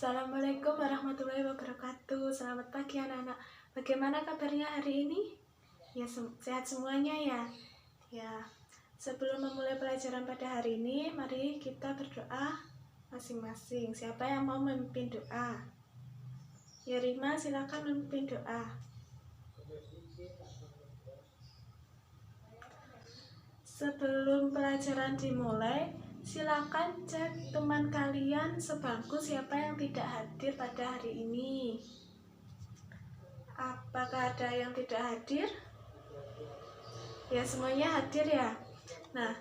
Assalamualaikum warahmatullahi wabarakatuh. Selamat pagi anak-anak. Bagaimana kabarnya hari ini? Ya, sehat semuanya ya. Ya, sebelum memulai pelajaran pada hari ini, mari kita berdoa masing-masing. Siapa yang mau memimpin doa? Ya, Rima, silakan memimpin doa. Sebelum pelajaran dimulai, silakan cek teman kalian sebangku siapa yang tidak hadir pada hari ini. Apakah ada yang tidak hadir? Ya, semuanya hadir ya. Nah,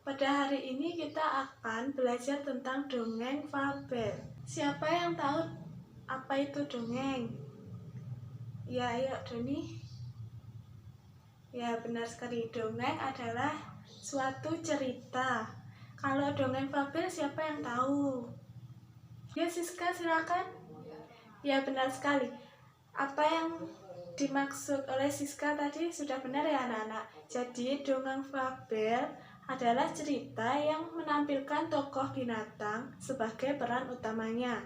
pada hari ini kita akan belajar tentang dongeng fabel. Siapa yang tahu apa itu dongeng? Ya, ayo Doni. Ya, benar sekali. Dongeng adalah suatu cerita. Kalau dongeng fabel siapa yang tahu? Ya, Siska silakan. Ya, benar sekali. Apa yang dimaksud oleh Siska tadi sudah benar ya anak-anak. Jadi dongeng fabel adalah cerita yang menampilkan tokoh binatang sebagai peran utamanya.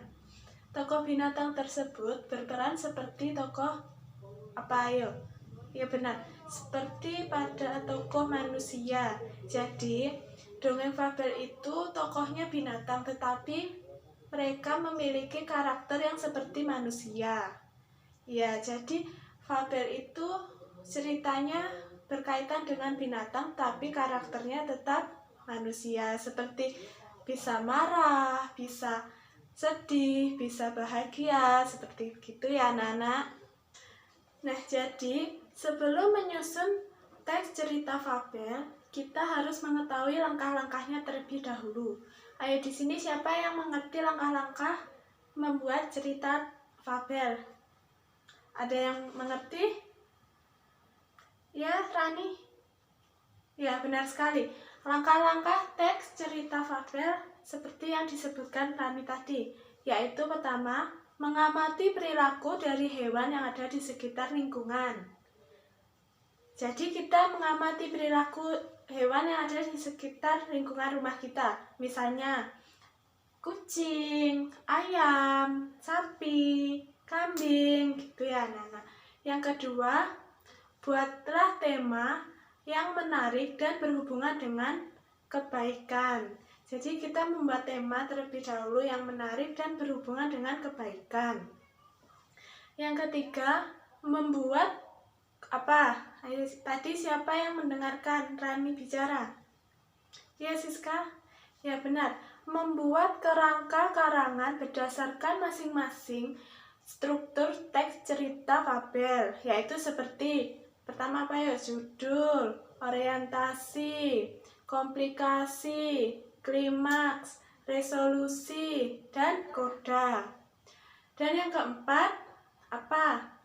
Tokoh binatang tersebut berperan seperti tokoh apa ayo? Ya benar, seperti pada tokoh manusia. Jadi dongeng fabel itu tokohnya binatang tetapi mereka memiliki karakter yang seperti manusia. Ya, jadi fabel itu ceritanya berkaitan dengan binatang tapi karakternya tetap manusia, seperti bisa marah, bisa sedih, bisa bahagia, seperti gitu ya anak-anak. Nah, jadi sebelum menyusun teks cerita fabel, kita harus mengetahui langkah-langkahnya terlebih dahulu. Ayo di sini siapa yang mengerti langkah-langkah membuat cerita fabel? Ada yang mengerti? Ya, Rani? Ya, benar sekali. Langkah-langkah teks cerita fabel seperti yang disebutkan Rani tadi, yaitu pertama, mengamati perilaku dari hewan yang ada di sekitar lingkungan. Jadi kita mengamati perilaku hewan yang ada di sekitar lingkungan rumah kita. Misalnya, kucing, ayam, sapi, kambing, gitu ya anak-anak. Yang kedua, buatlah tema yang menarik dan berhubungan dengan kebaikan. Jadi kita membuat tema terlebih dahulu yang menarik dan berhubungan dengan kebaikan. Yang ketiga, membuat apa? Ayo, tadi siapa yang mendengarkan Rani bicara? Ya, Siska? Ya, benar. Membuat kerangka karangan berdasarkan masing-masing struktur teks cerita fabel, yaitu seperti pertama apa ya? Judul, orientasi, komplikasi, klimaks, resolusi, dan koda. Dan yang keempat, apa?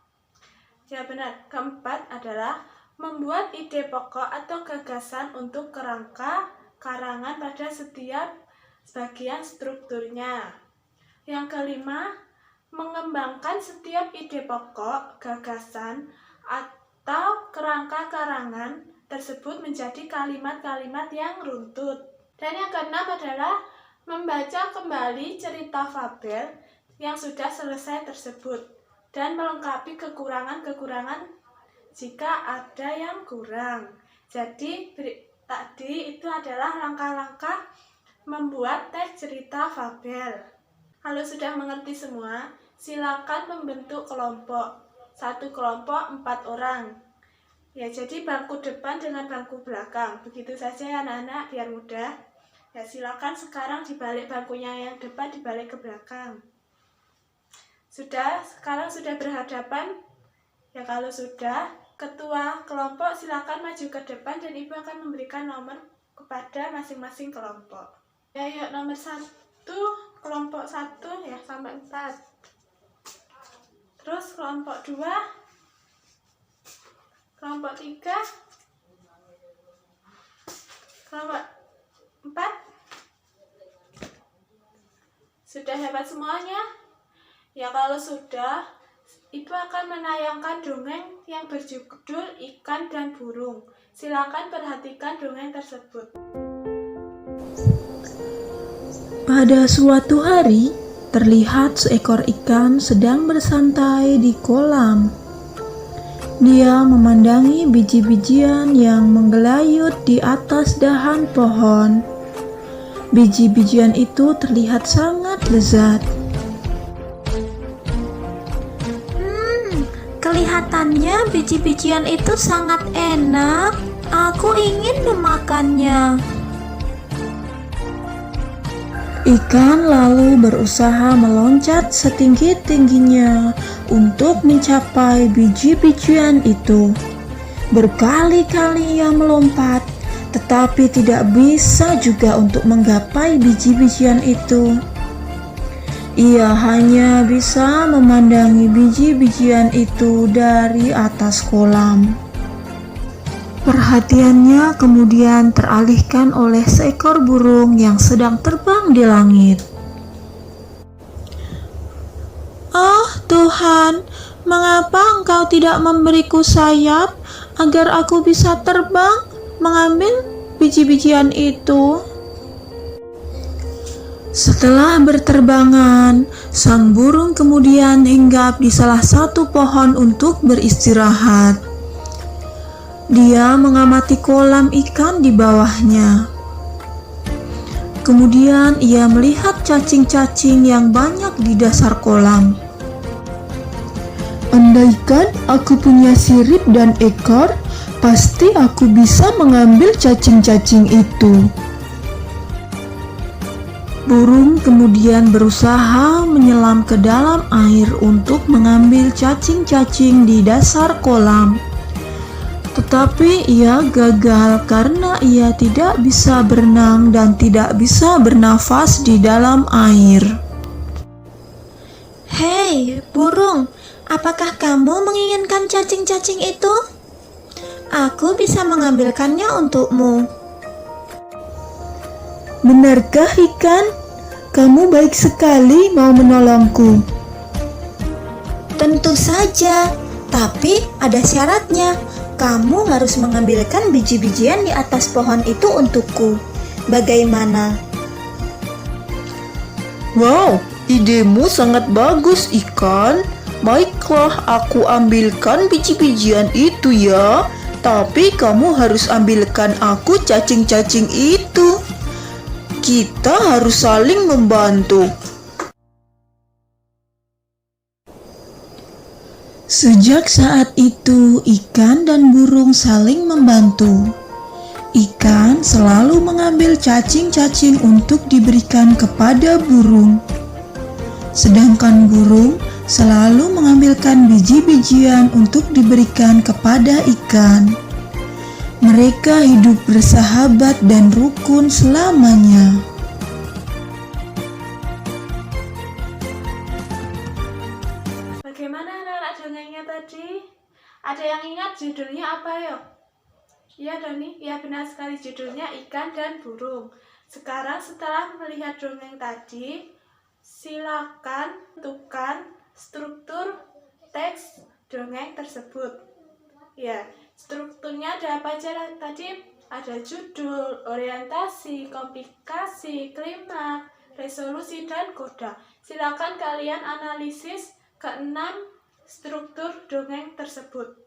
Ya benar, keempat adalah membuat ide pokok atau gagasan untuk kerangka karangan pada setiap bagian strukturnya. Yang kelima, mengembangkan setiap ide pokok, gagasan, atau kerangka karangan tersebut menjadi kalimat-kalimat yang runtut. Dan yang keenam adalah membaca kembali cerita fabel yang sudah selesai tersebut dan melengkapi kekurangan-kekurangan jika ada yang kurang. Jadi tadi itu adalah langkah-langkah membuat teks cerita fabel. Kalau sudah mengerti semua, silakan membentuk kelompok. Satu kelompok 4 orang. Ya, jadi bangku depan dengan bangku belakang. Begitu saja ya anak-anak, biar mudah. Ya, silakan sekarang dibalik bangkunya yang depan, dibalik ke belakang. Sekarang sudah berhadapan? Ya, kalau sudah, ketua kelompok silakan maju ke depan dan ibu akan memberikan nomor kepada masing-masing kelompok. Ya, yuk nomor 1, kelompok 1 ya sampai 4. Terus kelompok 2, kelompok 3, kelompok 4. Sudah hebat semuanya? Ya, kalau sudah, Ibu akan menayangkan dongeng yang berjudul Ikan dan Burung. Silakan perhatikan dongeng tersebut. Pada suatu hari, terlihat seekor ikan sedang bersantai di kolam. Dia memandangi biji-bijian yang menggelayut di atas dahan pohon. Biji-bijian itu terlihat sangat lezat. Kelihatannya biji-bijian itu sangat enak. Aku ingin memakannya. Ikan lalu berusaha meloncat setinggi-tingginya untuk mencapai biji-bijian itu. Berkali-kali ia melompat, tetapi tidak bisa juga untuk menggapai biji-bijian itu. Ia hanya bisa memandangi biji-bijian itu dari atas kolam. Perhatiannya kemudian teralihkan oleh seekor burung yang sedang terbang di langit. Oh Tuhan, mengapa Engkau tidak memberiku sayap agar aku bisa terbang mengambil biji-bijian itu? Setelah berterbangan, sang burung kemudian hinggap di salah satu pohon untuk beristirahat. Dia mengamati kolam ikan di bawahnya. Kemudian ia melihat cacing-cacing yang banyak di dasar kolam. Andaikan aku punya sirip dan ekor, pasti aku bisa mengambil cacing-cacing itu. Burung kemudian berusaha menyelam ke dalam air untuk mengambil cacing-cacing di dasar kolam. Tetapi ia gagal karena ia tidak bisa berenang dan tidak bisa bernafas di dalam air. Hei, burung, apakah kamu menginginkan cacing-cacing itu? Aku bisa mengambilkannya untukmu. Benarkah ikan? Kamu baik sekali mau menolongku. Tentu saja, tapi ada syaratnya. Kamu harus mengambilkan biji-bijian di atas pohon itu untukku. Bagaimana? Wow, idemu sangat bagus ikan. Baiklah, aku ambilkan biji-bijian itu ya. Tapi kamu harus ambilkan aku cacing-cacing itu. Kita harus saling membantu. Sejak saat itu, ikan dan burung saling membantu. Ikan selalu mengambil cacing-cacing untuk diberikan kepada burung. Sedangkan burung selalu mengambilkan biji-bijian untuk diberikan kepada ikan. Mereka hidup bersahabat dan rukun selamanya. Bagaimana anak-anak dongengnya tadi? Ada yang ingat judulnya apa ya? Iya Doni, ya benar sekali, judulnya Ikan dan Burung. Sekarang setelah melihat dongeng tadi, silakan tentukan struktur teks dongeng tersebut. Ya, strukturnya ada apa aja tadi? Ada judul, orientasi, komplikasi, klimaks, resolusi, dan koda. Silakan kalian analisis keenam struktur dongeng tersebut.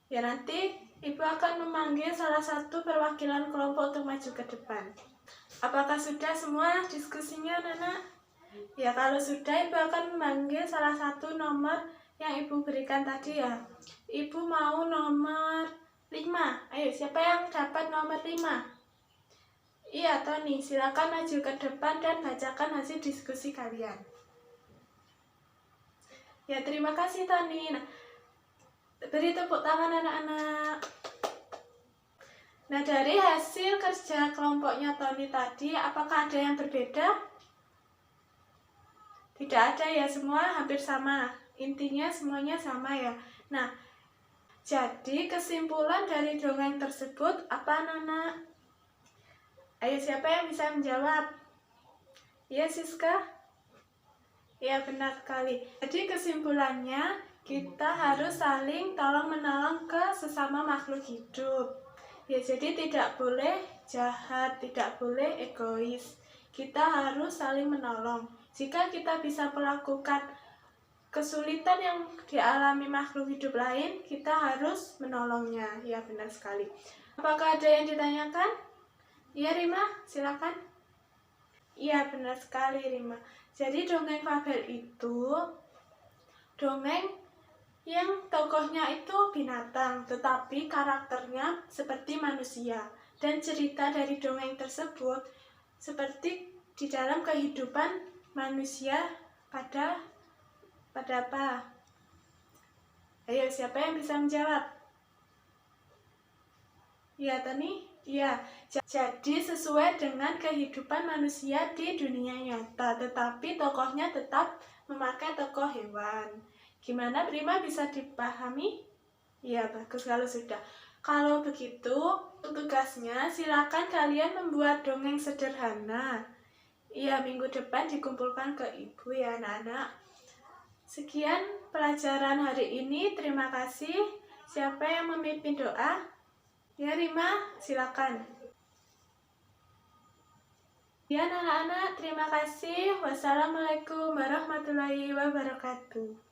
Ya, nanti Ibu akan memanggil salah satu perwakilan kelompok untuk maju ke depan. Apakah sudah semua diskusinya, Nana? Ya, kalau sudah, Ibu akan memanggil salah satu nomor yang Ibu berikan tadi ya. Ibu mau nomor 5. Ayo, siapa yang dapat nomor 5? Iya, Tony, silakan maju ke depan dan bacakan hasil diskusi kalian. Ya, terima kasih, Tony. Nah, beri tepuk tangan anak-anak. Nah, dari hasil kerja kelompoknya Tony tadi, apakah ada yang berbeda? Tidak ada ya, semua hampir sama. Intinya semuanya sama ya. Nah, jadi kesimpulan dari dongeng tersebut apa, Nana? Ayo, siapa yang bisa menjawab? Ya, Siska? Ya, benar sekali. Jadi kesimpulannya, kita harus saling tolong-menolong ke sesama makhluk hidup. Ya, jadi tidak boleh jahat, tidak boleh egois. Kita harus saling menolong. Jika kita bisa melakukan kesulitan yang dialami makhluk hidup lain, kita harus menolongnya. Ya, benar sekali. Apakah ada yang ditanyakan? Iya, Rima, silakan. Iya, benar sekali, Rima. Jadi dongeng fabel itu dongeng yang tokohnya itu binatang, tetapi karakternya seperti manusia. Dan cerita dari dongeng tersebut seperti di dalam kehidupan manusia pada apa? Ayo, siapa yang bisa menjawab? Ya, Tani? Ya, jadi sesuai dengan kehidupan manusia di dunia nyata, tetapi tokohnya tetap memakai tokoh hewan. Gimana, Prima, bisa dipahami? Ya, bagus kalau sudah. Kalau begitu, tugasnya silakan kalian membuat dongeng sederhana. Iya, minggu depan dikumpulkan ke ibu ya, anak-anak. Sekian pelajaran hari ini, terima kasih. Siapa yang memimpin doa? Ya, Rima, silakan. Ya, anak-anak, terima kasih. Wassalamualaikum warahmatullahi wabarakatuh.